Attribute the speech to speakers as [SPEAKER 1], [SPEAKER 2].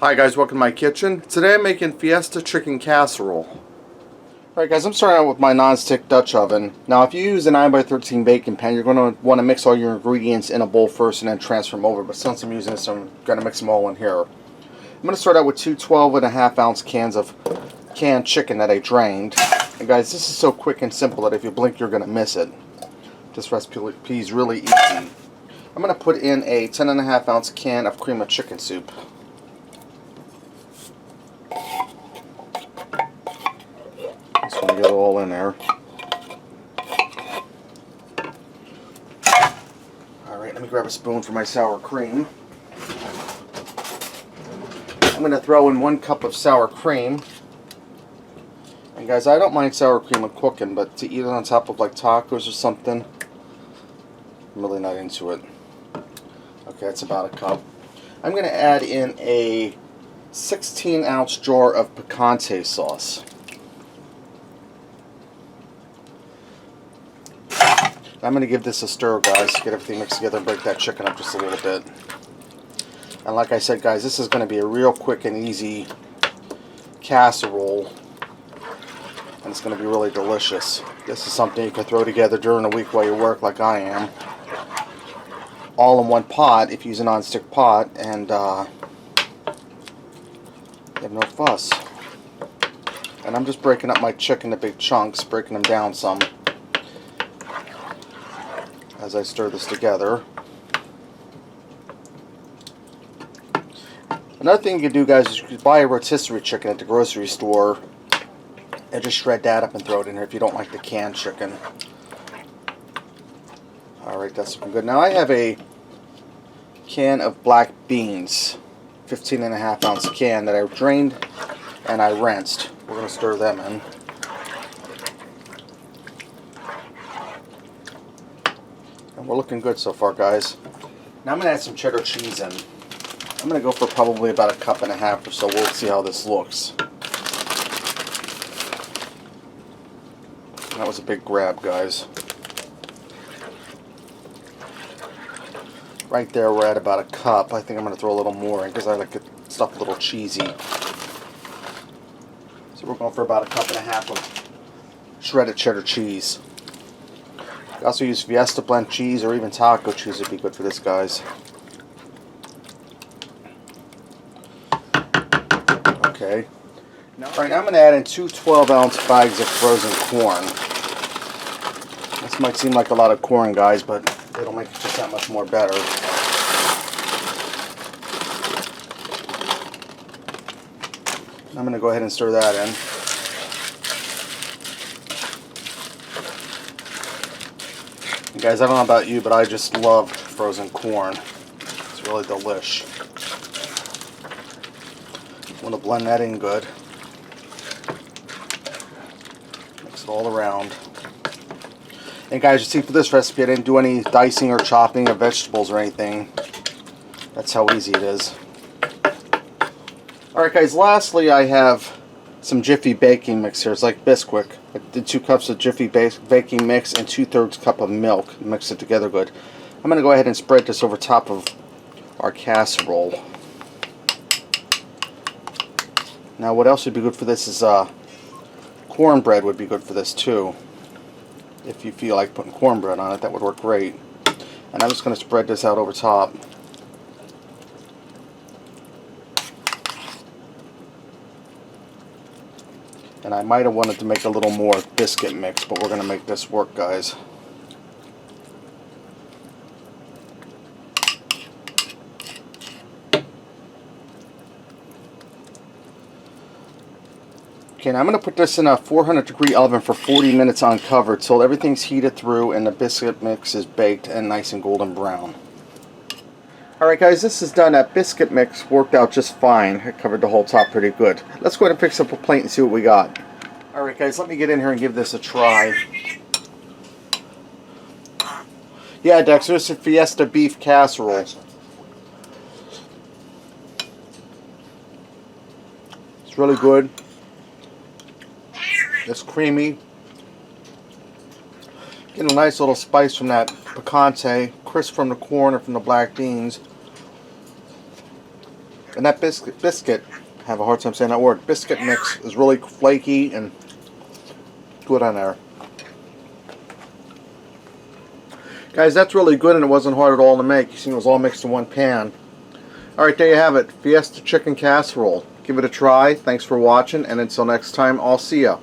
[SPEAKER 1] Hi guys, welcome to my kitchen. Today I'm making Fiesta chicken casserole. Alright guys, I'm starting out with my non-stick Dutch oven. Now if you use a 9x13 baking pan, you're going to want to mix all your ingredients in a bowl first and then transfer them over. But since I'm using this, I'm going to mix them all in here. I'm going to start out with two 12.5-ounce cans of canned chicken that I drained. And guys, this is so quick and simple that if you blink you're going to miss it. This recipe is really easy. I'm going to put in a 10.5-ounce can of cream of chicken soup. Just want to get it all in there. Alright, let me grab a spoon for my sour cream. I'm going to throw in 1 cup of sour cream. And guys, I don't mind sour cream when cooking, but to eat it on top of like tacos or something, I'm really not into it. Okay, that's about a cup. I'm going to add in a 16-ounce jar of picante sauce. I'm going to give this a stir, guys, get everything mixed together and break that chicken up just a little bit. And like I said, guys, this is going to be a real quick and easy casserole. And it's going to be really delicious. This is something you can throw together during the week while you work like I am. All in one pot if you use a non-stick pot, and you have no fuss. And I'm just breaking up my chicken into big chunks, breaking them down some as I stir this together. Another thing you can do, guys, is you can buy a rotisserie chicken at the grocery store and just shred that up and throw it in here if you don't like the canned chicken. Alright, that's looking good. Now I have a can of black beans, 15.5-ounce can that I drained and I rinsed. We're going to stir them in. And we're looking good so far, guys. Now I'm going to add some cheddar cheese in. I'm going to go for probably about 1.5 cups or so. We'll see how this looks. That was a big grab, guys. Right there we're at about 1 cup. I think I'm going to throw a little more in because I like stuff a little cheesy. So we're going for about 1.5 cups of shredded cheddar cheese. You also use Fiesta blend cheese or even taco cheese would be good for this, guys. Okay. Alright, now I'm going to add in 2 12-ounce bags of frozen corn. This might seem like a lot of corn, guys, but it'll make it just that much more better. I'm going to go ahead and stir that in. And guys, I don't know about you, but I just love frozen corn. It's really delish. Want to blend that in good. Mix it all around. And guys, you see for this recipe I didn't do any dicing or chopping of vegetables or anything. That's how easy it is. Alright guys, lastly I have some Jiffy baking mix here. It's like Bisquick. I did 2 cups of Jiffy baking mix and 2/3 cup of milk. Mix it together good. I'm going to go ahead and spread this over top of our casserole. Now what else would be good for this is cornbread would be good for this too. If you feel like putting cornbread on it, that would work great. And I'm just going to spread this out over top. And I might have wanted to make a little more biscuit mix, but we're going to make this work, guys. Okay, now I'm going to put this in a 400-degree oven for 40 minutes uncovered till everything's heated through and the biscuit mix is baked and nice and golden brown. Alright guys, this is done. That biscuit mix worked out just fine. It covered the whole top pretty good. Let's go ahead and fix up a plate and see what we got. Alright guys, let me get in here and give this a try. Yeah, Dexter, this is Fiesta beef casserole. It's really good. It's creamy. Getting a nice little spice from that picante, crisp from the corn and from the black beans. And that biscuit, I have a hard time saying that word, biscuit mix is really flaky and good on there. Guys, that's really good, and it wasn't hard at all to make. You see, it was all mixed in one pan. Alright, there you have it. Fiesta chicken casserole. Give it a try. Thanks for watching, and until next time, I'll see ya.